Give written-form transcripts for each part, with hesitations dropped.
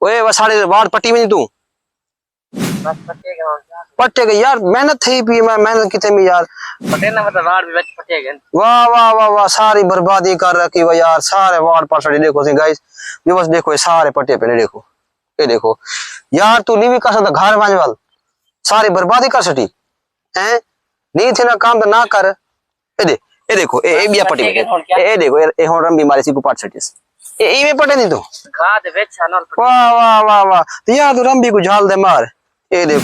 ओए वो साढ़े वार्ड पट्टी में नहीं तू बस पट्टे के यार मेहनत थी भी मैं मेहनत कितने में यार पटे ना मतलब वार्ड में पटे गए। वाह वाह वाह वाह सारी बर्बादी कर रखी वो यार सारे वार्ड पर देखो सी गाइस ये बस देखो ये सारे पट्टे पे देखो ये देखो यार तू नहीं भी कर सकता घर वाल सारी बर्बादी कर सटी हैं नहीं थे ना काम तो ना कर ये देखो ये बिया पट्टी ये देखो ये हुन रंबी मारी सी को पाट सटीस ये में पटे नहीं तो घा दे बेचा नल वाह वाह वाह वाह तो यार तू रंबी को झाल दे मार ये देख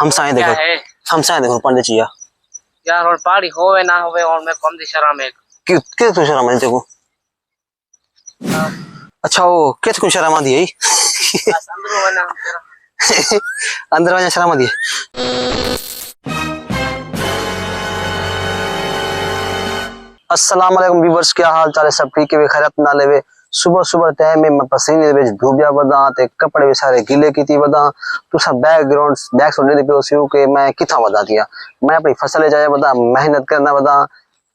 हम साए देखो पंडित जी यार और पहाड़ी होवे ना होवे और मैं कम दी शर्म है किस को शर्म आती देखो अच्छा वो किस को शर्म आती है बस अंदर होवे ना तेरा अंदर वाले शर्म आती है अस्सलाम वालेकुम व्यूअर्स क्या हाल चाल है सब ठीक है खैरत ना लेवे सुबह सुबह टाइम में मैं पसीने दे धूबिया बदा ते कपड़े भी सारे गीले की बदा तू सब बैकग्राउंड बैक सुन दे पे सियो के मैं किथा बदा दिया मैं अपनी फसल जाए बदा मेहनत करना बदा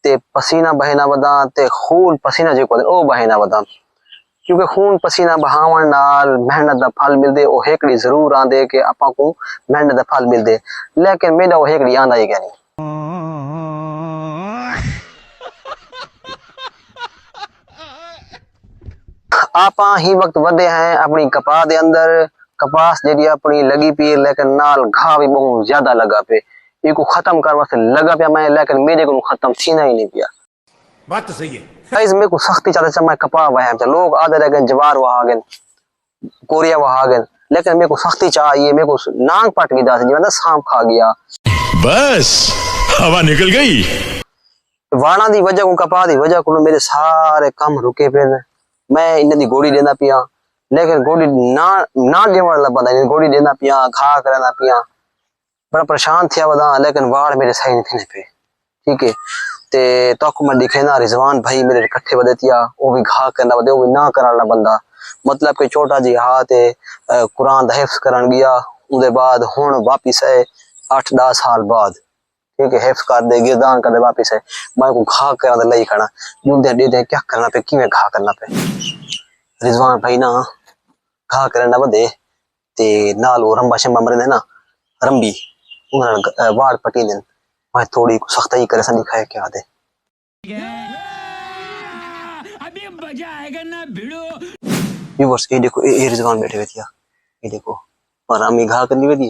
ते पसीना बहना बदा ते खून पसीना जो को ओ बहना बदा क्योंकि खून पसीना बहावन नाल मेहनत दा फल मिलदे ओ हेकड़ी जरूर आंदे के आपा को मेहनत दा फल मिलदे लेकिन मेरा वो हेकड़ी आंदा ही नहीं आपा ही वक्त वधे हैं अपनी कपा दे अंदर कपास जेडी अपनी लगी पी लेकिन नाल घा भी बहुत ज्यादा लगा पे इको खत्म कर वास्ते लगा पिया मैं लेकिन मेरे को खत्म थीना ही नहीं पिया बात तो सही है गाइस मेरे को सख्ती चले से मैं कपा वहां पे लोग आधे रह गए जवार वहा गए कोरिया वहा गए लेकिन मेरे को सख्ती चाहिए मेरे को नांग पट गई दास जी मतलब सांप खा गया बस हवा निकल गई वाणा दी वजह को कपा दी वजह को मेरे सारे काम रुके पे मैं इन दी गोली देना पिया लेकिन गोली ना ना देने वाला बंदा नहीं गोली देना पिया खा करना पिया बड़ा परेशान थिया बदा लेकिन वाड़ मेरे सही नहीं थे पे ठीक है ते तक मैं दिखे ना रिजवान भाई मेरे इकट्ठे बदे थिया वो भी घा करना बदे वो भी ना कराना बंदा मतलब कि छोटा जी हाथ कुरान दा हिफ्ज करन गया उदे बाद हुन वापस है 8-10 साल बाद ठीक है हिफ्ज कर दे गिरदान कर दे वापस है मैं को घा करना लई खड़ा यूं दे दे क्या करना पे किवें घा करना पे रिजवान भाई ना घा करना बदे ते नाल वो रंबा शंबा मरे ना रंबी उन्होंने वाड़ पटी दिन मैं थोड़ी सख्ताई करे सन दिखाया क्या दे अभी मजा आएगा ना भिड़ो व्यूअर्स ये देखो ये रिजवान बैठे हुए थिया ये देखो और अम्मी घा करनी हुई थी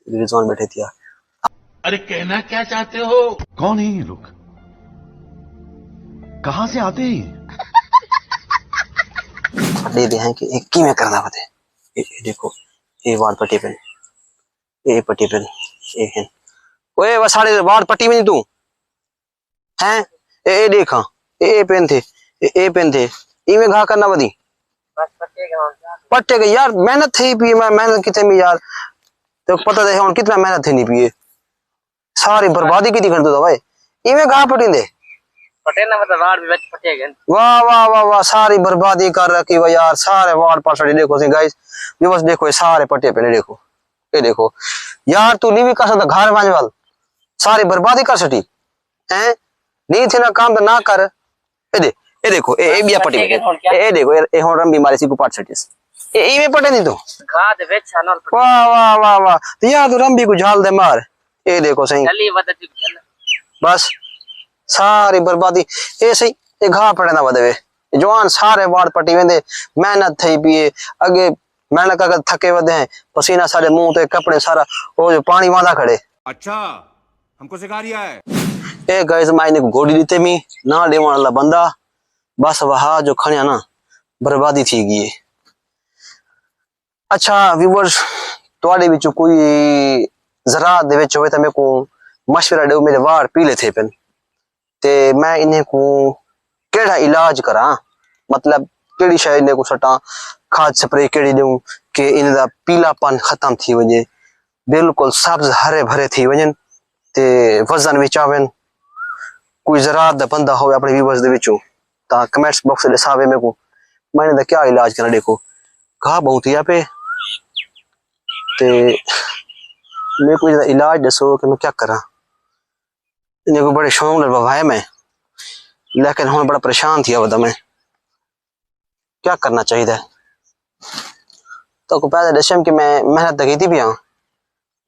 रिजवान बैठे थिया अरे कहना क्या चाहते हो कौन है ये लोग कहां से आते हैं दे दे हैं कि एक की में करना बते ये देखो ये वाड़ पट्टी पे ये पट्टी पे ये है ओए वो साढ़े वाड़ पट्टी में नहीं तू हैं ए देखा ए पेन थे ए पेन थे इमे घा करना बदी बस पटे गए पट्टे के यार मेहनत थी भी मैं मेहनत कितने में यार तो पता है हुन कितना मेहनत थी नहीं पिए सारी बर्बादी की कर दो भाई इमे घा पटी दे पटे ना मतलब वार्ड में पटे गए। वाह वाह वाह वाह सारी बर्बादी कर रखी वो यार सारे वार्ड पर देखो सी गाइस ये बस देखो ये सारे पट्टे पे देखो ये देखो यार तू नहीं भी कर सकता घर वाल सारी बर्बादी कर सटी हैं नहीं थे ना काम तो ना कर ये देखो ये बिया पट्टी ये देखो ये हुन रंबी मारी सी को पाट सटीस ये में पटे नहीं तो घा दे बेचा नल वाह वाह वाह वाह तो यार तू रंबी को झाल दे मार ये देखो सही जल्दी बदती चल बस सारी बर्बादी ये सही ये घा पड़े ना बदे जवान सारे वार्ड पट्टी वेंदे मेहनत थई पिए अगे मेहनत कर थके वदे हैं पसीना सारे मुंह ते कपड़े सारा वो जो पानी वादा खड़े अच्छा हमको सिखा रिया है ए गाइस मायने को गोड़ी दीते मी ना देवन वाला बंदा बस वहा जो खणिया ना बर्बादी थी गई अच्छा व्यूअर्स तोड़े विच कोई जरा दे विच होवे त मेरे को मशवरा दो मेरे वाड़ पीले थे पेन ते मैं इन्हें को केड़ा इलाज करा मतलब केड़ी शायद इन्हें को सटा खाद स्प्रे केड़ी दूं के इनदा पीलापन खत्म थी वजे बिल्कुल सब्ज हरे भरे थी वजन ते वजन विच आवन कोई जरा दा बंदा होवे अपने व्यूअर्स दे विचों ता कमेंट्स बॉक्स दे सावे मेरे को मैंने दा क्या इलाज करना देखो घा बहुत ही पे ते मेरे को इलाज दसो कि मैं क्या करा इन्हें को बड़े शौक लड़ भाई मैं लेकिन हुन बड़ा परेशान थी वदा मैं क्या करना चाहिए तो को पहले दशम कि मैं मेहनत तो की पिया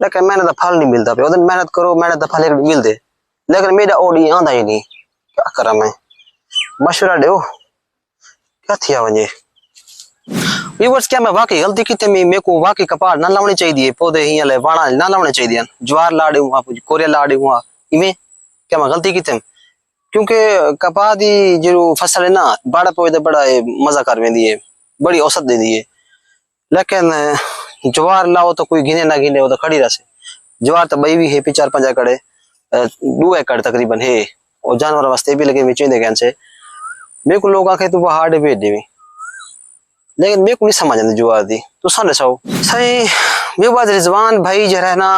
लेकिन मेहनत का फल नहीं मिलता पे उधर मेहनत करो मेहनत का फल मिलते लेकिन मेरा ओडी आंदा ही नहीं क्या करा मैं मशवरा दो क्या थिया वजे व्यूअर्स क्या मैं वाकई गलती की थी मेरे को वाकई कपास ना लावनी चाहिए पौधे ही ले वाणा ना लावने चाहिए ज्वार लाड़े हुआ कोरिया लाड़े हुआ इवें क्या मैं गलती की थी क्योंकि कपास की जो फसल है ना बड़ा पौधे बड़ा मजा कर वेंदी है बड़ी औसत दे दी है लेकिन ज्वार लाओ तो कोई गिने ना गिने वो तो खड़ी रहे ज्वार तो बई भी है 4-5 एकड़ 2 एकड़ तकरीबन है और जानवर वास्ते भी लगे बेचे दे से मेरे को लोग आखे तो वो हार्ड भेज देवी लेकिन मेरे को नहीं समझ आती ज्वार दी तो सन सो सही मेरे बाद रिजवान भाई जो है ना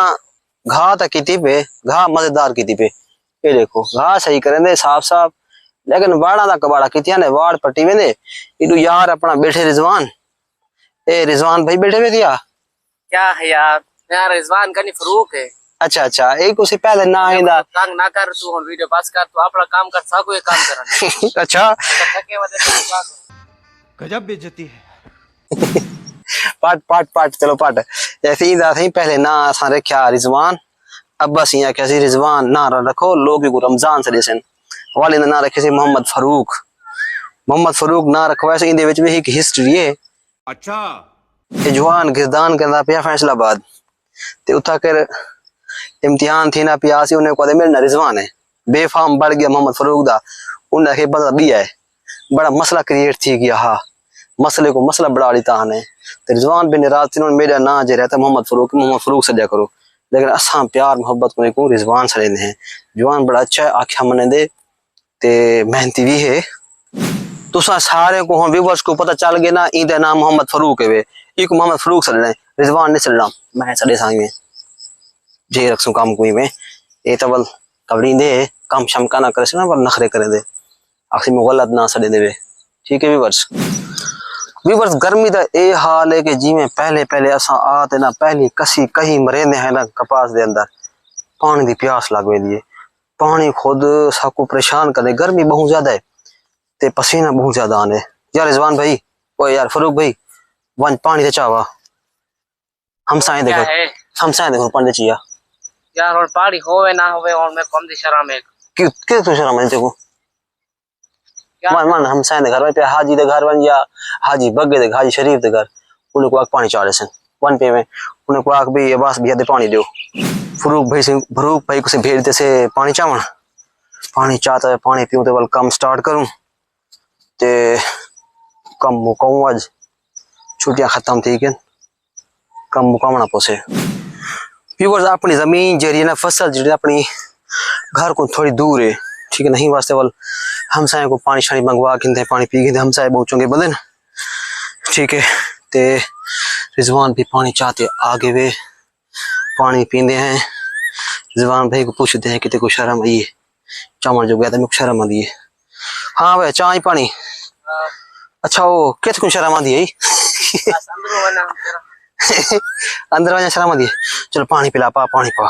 घा तक की पे घा मजेदार की पे ये देखो घा सही करें साफ साफ लेकिन वाड़ा दा कबाड़ा की ने वाड़ पट्टी वेंदे इडू यार अपना बैठे रिजवान ए रिजवान भाई बैठे हुए दिया क्या है यार यार रिजवान का नहीं फरूक है अच्छा अच्छा एक उसे पहले ना आइंदा तंग ना कर तू और वीडियो बस कर तू अपना काम कर सको ये काम करना अच्छा थके वजह से क्या गजब बेइज्जती है पाट चलो पाट ऐसे ही सही पहले ना असा रखा रिजवान अब बस यहाँ कैसी रिजवान ना रखो लोग को रमजान से देसन वाले ने ना रखे से मोहम्मद फरूक ना रखवा से इंदे विच भी एक हिस्ट्री है अच्छा ये जवान गिरदान करदा पिया फैसलाबाद ते उठा कर इम्तिहान थी ना पिया सी उन्हें को मेरे रिजवान है बेफाम बढ़ गया मोहम्मद फरूक दा उन्हें के बता भी है बड़ा मसला क्रिएट थी गया हा मसले को मसला बड़ा लेता है तो रिजवान बिन रात तिन्होंने मेरा ना जे रहता मोहम्मद फरूक सजा करो लेकिन असा प्यार मोहब्बत को रिजवान से लेने हैं जवान बड़ा अच्छा है आख्या मने दे ते मेहनती भी है तो सारे को हम व्यूअर्स को पता चल गया ना इनका नाम मोहम्मद फरूक है वे एक मोहम्मद फरूक से लेना रिजवान नहीं चलना मैं सड़े सांग में जे रखूं काम कोई में ये तबल कबड़ी दे काम शम का ना करे ना पर नखरे करे दे आखिर में गलत ना सड़े दे ठीक है व्यूअर्स गर्मी का ये हाल है कि जी में पहले असा आते ना पहली कसी कहीं मरेंदे हैं ना कपास दे अंदर पानी की प्यास लग दी है पानी खुद सबको परेशान करे गर्मी बहुत ज्यादा है ते पसीना बहुत ज्यादा आने यार रिजवान भाई ओ यार फरूक भाई वन पानी से चावा हम साए देखो पानी चाहिए यार और पहाड़ी होवे ना होवे और मैं कम दी शर्म है क्यों तू शर्म है देखो मन हम साए दे घर पे हाजी दे घर वन या हाजी बग्गे दे हाजी शरीफ दे घर उन्हें को पानी चाड़े सन वन पे में उन्हें को आग भी बस भी दे पानी दो फरूक भाई को से भेजते से पानी चावन पानी चाहता है पानी पीऊं तो बल कम स्टार्ट करूं ते कम मुकाऊं आज छुट्टियां खत्म थी के कम मुकावना पोसे व्यूअर्स अपनी जमीन जरिए ना फसल जी अपनी घर को थोड़ी दूर है ठीक है नहीं वास्ते वाल हम साए को पानी शानी मंगवा के पानी पी के हम साए पहुंचोगे बदन ठीक है ते रिजवान भी पानी चाहते आगे वे पानी पींदे हैं रिजवान भाई को पूछते हैं कितने को शर्म आई है चावल जो गया था मुझे शर्म आती है हाँ भाई चाय पानी अच्छा वो कितने को शर्म आती है अंदर वाले शर्म आती है चलो पानी पिला पानी पा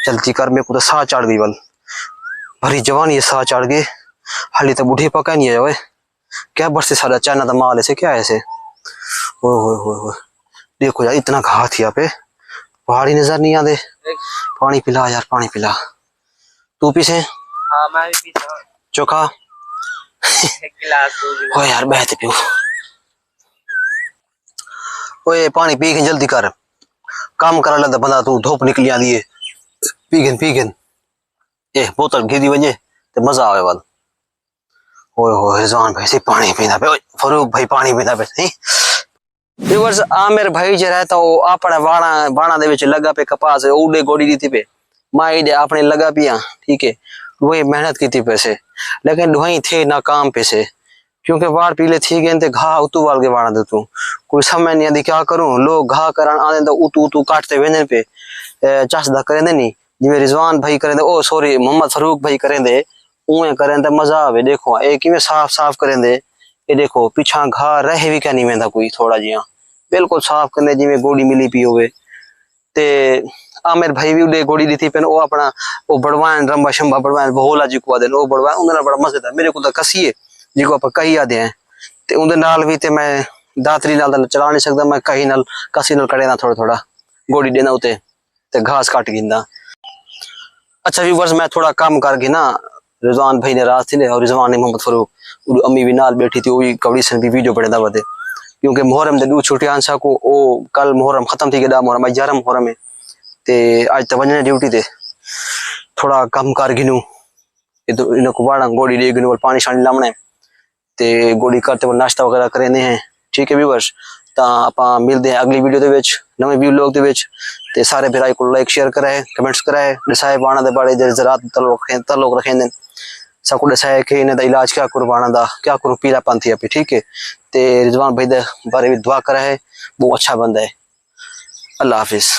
चलती कर मेरे को तो साह चढ़ गई बल भरी जवान ये साह चढ़ गए हाली तो बूढ़े पका नहीं है क्या बरसे सारा चाइना तो माल ऐसे क्या ऐसे हो देखो यार इतना घात यहाँ पे पहाड़ी नजर नहीं आते पानी पिला यार पानी पिला तू पीछे हाँ मैं भी पीता चोखा एक गिलास ओ यार बहते पियो ओए पानी पी के जल्दी कर काम करा लेता बंदा तू धूप निकली आती है पीगन ए बोतल घिरी वजे ते मजा आवे वाल ओए हो रिजवान भाई से पानी पीना पे फरूक भाई पानी पीना पे नहीं व्यूअर्स आमिर भाई जे रहता वो अपने बाणा दे विच लगा पे कपास उडे गोड़ी दी थी पे माई दे अपने लगा पिया ठीक है वही मेहनत की थी पैसे लेकिन वही थे नाकाम पैसे क्योंकि वाड़ पीले थी गए थे घा उतू वाल के वाड़ा दे तू कोई समझ नहीं आती क्या करूं लोग घा करन आने तो उतू काटते वेंदे पे चासदा करेंदे नहीं जिਵੇਂ रिजवान भाई करेंदे ओ सॉरी मोहम्मद फरूक भाई करेंदे उए करेंदे मजा आवे देखो ए किवें साफ करेंदे ये देखो पिछा घा रह भी क्या नहीं वेंदा कोई थोड़ा जिया बिल्कुल साफ करने जिवें गोड़ी मिली पी होवे ते आमिर भाई भी उडे गोड़ी दी थी पेन ओ अपना ओ बड़वान रंबा शंबा बड़वान बहुला जी को आदे ओ बड़वान उन्हें बड़ा मजेदार मेरे को तो कसी है जिको आप कही आदे हैं ते उनदे नाल भी ते मैं दातरी नाल चला नहीं सकता मैं कहीं नाल कसी नाल करे ना थोड़ा थोड़ा गोड़ी देना उते ते घास काट गिंदा। अच्छा व्यूवर्स मैं थोड़ा काम करके ना रिजवान भाई ने रात थी और रिजवान ने मोहम्मद फरूक अम्मी भी नाल बैठी थी वो भी कबड़ी से भी वीडियो पड़े दावते क्योंकि मुहर्रम दे दू छुट्टियां सा को ओ कल मुहर्रम खत्म थी गया मुहर्रम 11 मुहर्रम है ते आज तो वजने ड्यूटी ते थोड़ा कम कर गिनू ये तो इनको बाड़ा गोड़ी दे गिनू और पानी शानी लामने ते गोड़ी करते हुए नाश्ता वगैरह करेने हैं। ठीक है व्यूवर्स ਤਾਂ ਆਪਾਂ ਮਿਲਦੇ ਹਾਂ ਅਗਲੀ ਵੀਡੀਓ ਦੇ ਵਿੱਚ ਨਵੇਂ ਵੀਡੀਓ ਦੇ ਵਿੱਚ ਤੇ ਸਾਰੇ ਵੀਰਾਂ ਕੋਲ ਲਾਈਕ ਸ਼ੇਅਰ ਕਰਾਏ ਕਮੈਂਟਸ ਕਰਾਏ ਦਸਾਏ ਬਾਣਾ ਦੇ ਬਾਰੇ ਜਿਹੜੇ ਜ਼ਰਾਤ ਤਾਲੁਕ ਰੱਖਦੇ ਸਭ को दसाया कि इन्हें इलाज क्या करो बाणा दा क्या करो पीला पंथी आप ठीक है ते रिजवान भाई दे बारे में दुआ करा है बहुत अच्छा बंदा है। अल्लाह हाफिज।